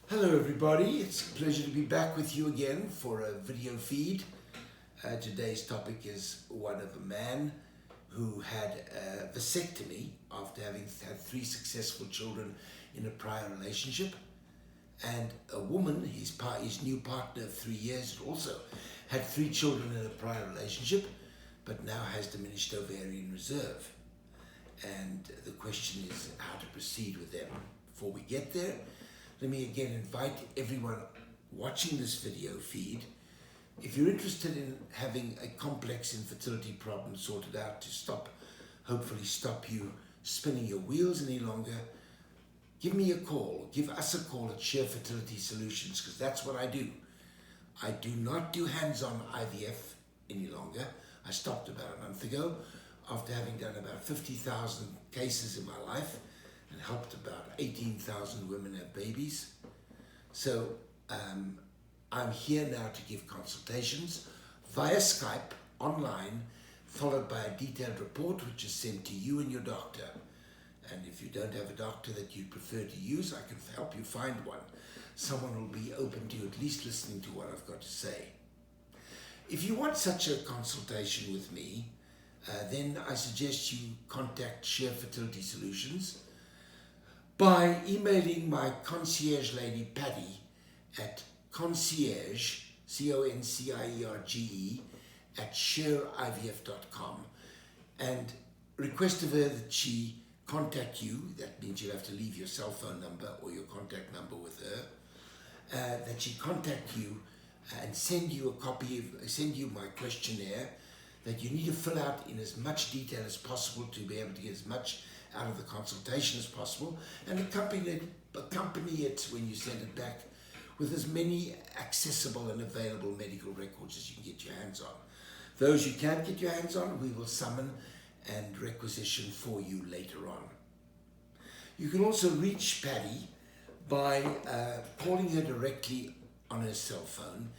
Hello everybody, it's a pleasure to be back with you again for a video feed. Today's topic is one of a man who had a vasectomy after having had 3 successful children in a prior relationship, and a woman, his new partner of 3 years, also had 3 children in a prior relationship but now has diminished ovarian reserve. And the question is how to proceed with them. Before we get there, let me again invite everyone watching this video feed, if you're interested in having a complex infertility problem sorted out to hopefully stop you spinning your wheels any longer, give me a call. Give us a call at Share Fertility Solutions, because that's what I do. I do not do hands-on IVF any longer. I stopped about a month ago after having done about 50,000 cases in my life and helped about 18,000 women have babies. So I'm here now to give consultations via Skype, online, followed by a detailed report which is sent to you and your doctor. And if you don't have a doctor that you prefer to use, I can help you find one. Someone will be open to at least listening to what I've got to say. If you want such a consultation with me, then I suggest you contact Share Fertility Solutions by emailing my concierge lady Patty at concierge, concierge, at shareivf.com, and request of her that she contact you. That means you have to leave your cell phone number or your contact number with her, that she contact you and send you my questionnaire that you need to fill out in as much detail as possible to be able to get as much out of the consultation as possible, and accompany it when you send it back with as many accessible and available medical records as you can get your hands on. Those you can't get your hands on, we will summon and requisition for you later on. You can also reach Patty by calling her directly on her cell phone,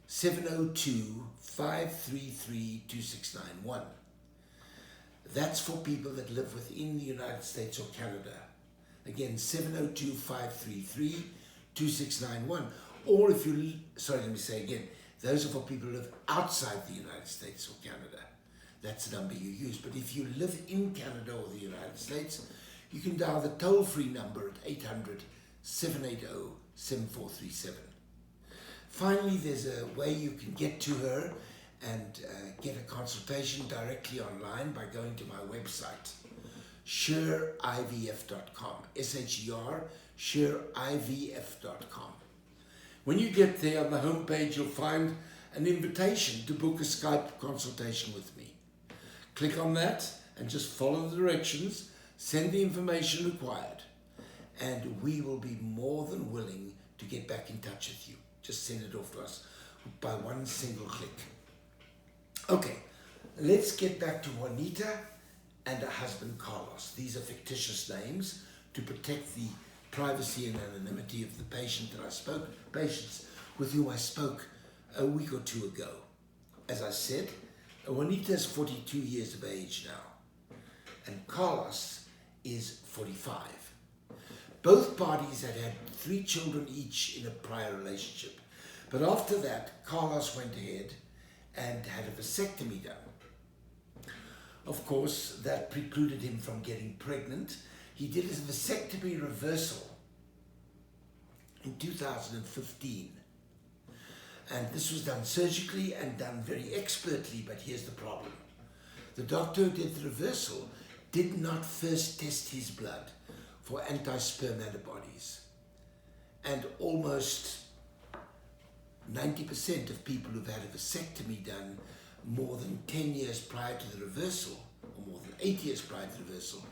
702-533-2691. That's for people that live within the United States or Canada. Again, 702-533-2691. Or if you, those are for people who live outside the United States or Canada. That's the number you use. But if you live in Canada or the United States, you can dial the toll-free number at 800-780-7437. Finally, there's a way you can get to her and get a consultation directly online by going to my website, shareivf.com, shareivf.com. When you get there, on the home page, you'll find an invitation to book a Skype consultation with me. Click on that and just follow the directions, send the information required, and we will be more than willing to get back in touch with you. Just send it off to us by one single click. Okay, let's get back to Juanita and her husband Carlos. These are fictitious names to protect the privacy and anonymity of the patients with whom I spoke a week or two ago. As I said, Juanita is 42 years of age now, and Carlos is 45. Both parties had 3 children each in a prior relationship, but after that, Carlos went ahead and had a vasectomy done. Of course, that precluded him from getting pregnant. He did his vasectomy reversal in 2015. And this was done surgically and done very expertly, but here's the problem. The doctor who did the reversal did not first test his blood for anti-sperm antibodies. And almost 90% of people who've had a vasectomy done more than 10 years prior to the reversal, or more than 8 years prior to the reversal,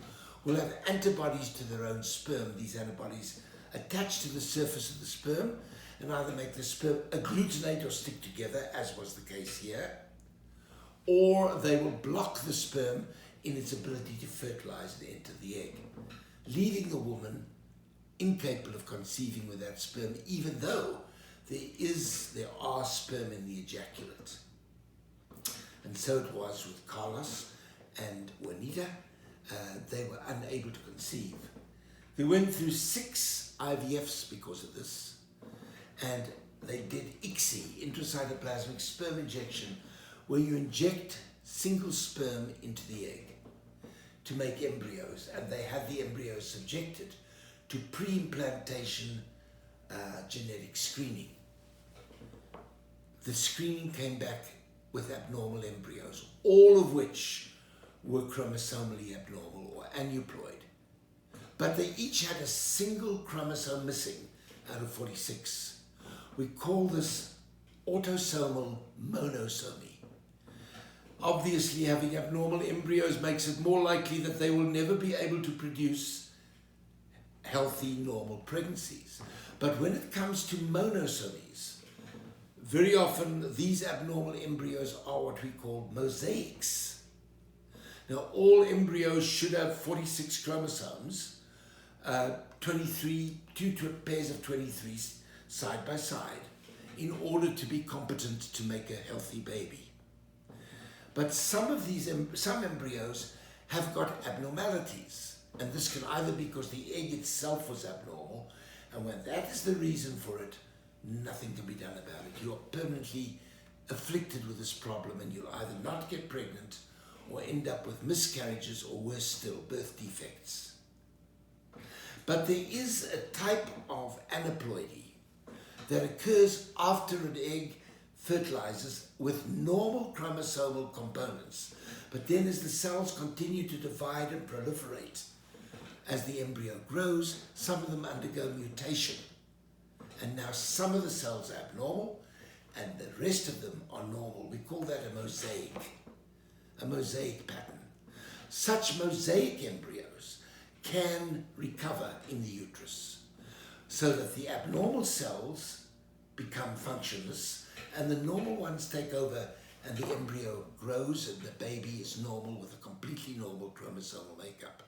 will have antibodies to their own sperm. These antibodies attach to the surface of the sperm and either make the sperm agglutinate or stick together, as was the case here, or they will block the sperm in its ability to fertilize and enter the egg, leaving the woman incapable of conceiving with that sperm, even though there are sperm in the ejaculate. And so it was with Carlos and Juanita. They were unable to conceive. They went through 6 IVFs because of this, and they did ICSI, intracytoplasmic sperm injection, where you inject single sperm into the egg to make embryos, and they had the embryos subjected to pre-implantation genetic screening. The screening came back with abnormal embryos, all of which were chromosomally abnormal or aneuploid. But they each had a single chromosome missing out of 46. We call this autosomal monosomy. Obviously, having abnormal embryos makes it more likely that they will never be able to produce healthy, normal pregnancies. But when it comes to monosomies, very often these abnormal embryos are what we call mosaics. Now, all embryos should have 46 chromosomes, two pairs of 23 side by side, in order to be competent to make a healthy baby. But some embryos have got abnormalities, and this can either be because the egg itself was abnormal, and when that is the reason for it, nothing can be done about it. You are permanently afflicted with this problem, and you'll either not get pregnant or end up with miscarriages, or worse still, birth defects. But there is a type of aneuploidy that occurs after an egg fertilizes with normal chromosomal components. But then as the cells continue to divide and proliferate, as the embryo grows, some of them undergo mutation. And now some of the cells are abnormal and the rest of them are normal. We call that a mosaic pattern. Such mosaic embryos can recover in the uterus so that the abnormal cells become functionless and the normal ones take over, and the embryo grows and the baby is normal with a completely normal chromosomal makeup.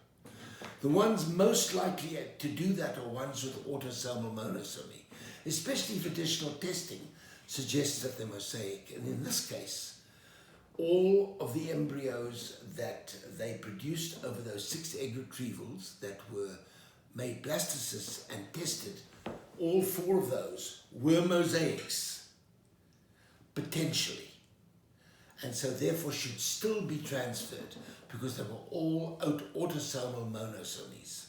The ones most likely to do that are ones with autosomal monosomy, especially if additional testing suggests that they're mosaic. And in this case, all of the embryos that they produced over those 6 egg retrievals that were made blastocysts and tested, all 4 of those were mosaics, potentially, and so therefore should still be transferred because they were all autosomal monosomies.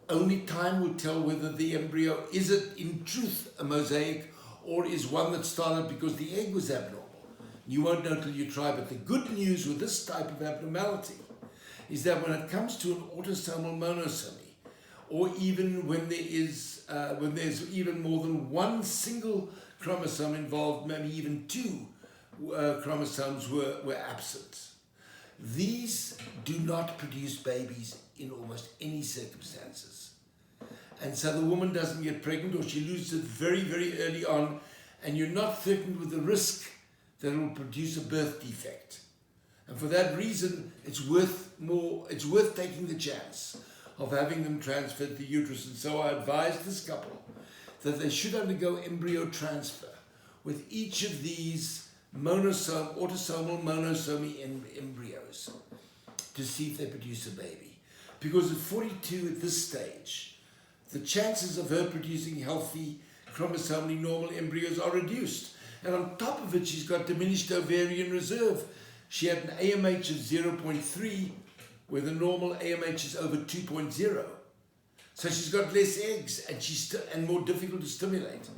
Only time will tell whether the embryo is in truth a mosaic or is one that started because the egg was abnormal. You won't know till you try, but the good news with this type of abnormality is that when it comes to an autosomal monosomy, or even when there's even more than one single chromosome involved, maybe even 2 chromosomes were absent, these do not produce babies in almost any circumstances. And so the woman doesn't get pregnant, or she loses it very, very early on, and you're not threatened with the risk that it will produce a birth defect. And for that reason, it's worth taking the chance of having them transferred to the uterus. And so I advise this couple that they should undergo embryo transfer with each of these autosomal monosomy embryos to see if they produce a baby. Because at 42 at this stage, the chances of her producing healthy chromosomally normal embryos are reduced. And on top of it, she's got diminished ovarian reserve. She had an AMH of 0.3, where the normal AMH is over 2.0. So she's got less eggs and more difficult to stimulate.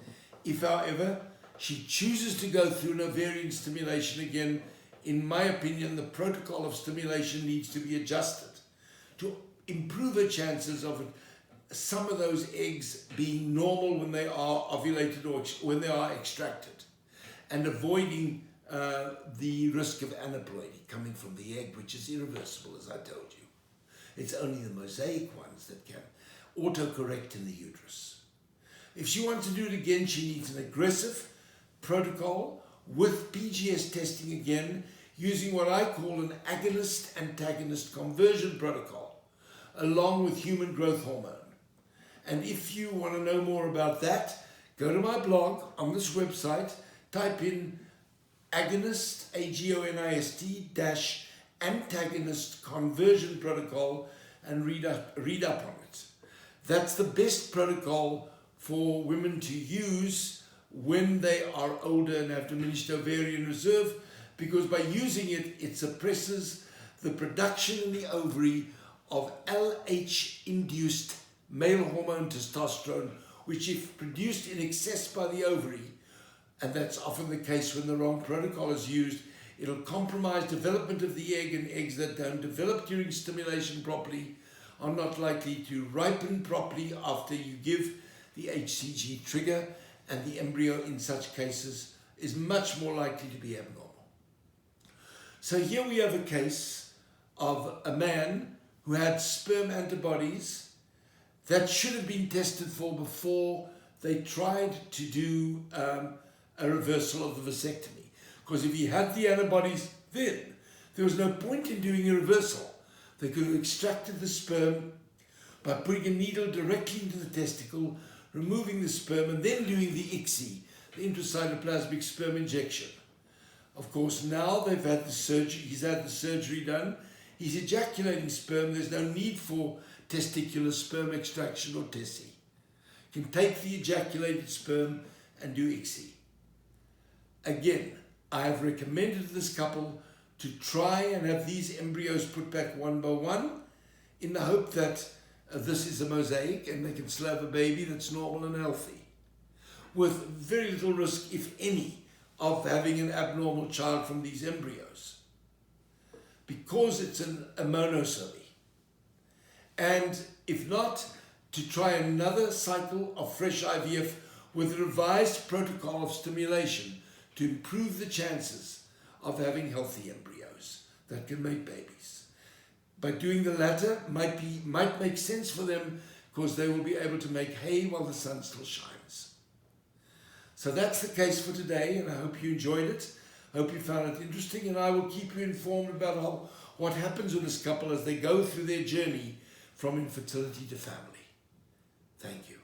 If, however, she chooses to go through an ovarian stimulation again, in my opinion, the protocol of stimulation needs to be adjusted to improve her chances of some of those eggs being normal when they are ovulated or when they are extracted, and avoiding the risk of aneuploidy coming from the egg, which is irreversible, as I told you. It's only the mosaic ones that can autocorrect in the uterus. If she wants to do it again, she needs an aggressive protocol with PGS testing again, using what I call an agonist-antagonist conversion protocol, along with human growth hormone. And if you want to know more about that, go to my blog on this website, type in agonist, AGONIST, antagonist conversion protocol, and read up on it. That's the best protocol for women to use when they are older and have diminished ovarian reserve, because by using it, it suppresses the production in the ovary of LH-induced male hormone testosterone, which if produced in excess by the ovary, and that's often the case when the wrong protocol is used, it'll compromise development of the egg, and eggs that don't develop during stimulation properly are not likely to ripen properly after you give the HCG trigger, and the embryo in such cases is much more likely to be abnormal. So here we have a case of a man who had sperm antibodies that should have been tested for before they tried to do a reversal of the vasectomy. Because if he had the antibodies then, there was no point in doing a reversal. They could have extracted the sperm by putting a needle directly into the testicle, removing the sperm, and then doing the ICSI, the intracytoplasmic sperm injection. Of course, now they've had the surgery, he's had the surgery done, he's ejaculating sperm, there's no need for testicular sperm extraction or TESI. You can take the ejaculated sperm and do ICSI. Again, I have recommended to this couple to try and have these embryos put back one by one in the hope that this is a mosaic and they can still have a baby that's normal and healthy, with very little risk, if any, of having an abnormal child from these embryos, because it's a monosomy. And if not, to try another cycle of fresh IVF with a revised protocol of stimulation to improve the chances of having healthy embryos that can make babies. By doing the latter might make sense for them, because they will be able to make hay while the sun still shines. So that's the case for today, and I hope you enjoyed it. I hope you found it interesting, and I will keep you informed about what happens with this couple as they go through their journey from infertility to family. Thank you.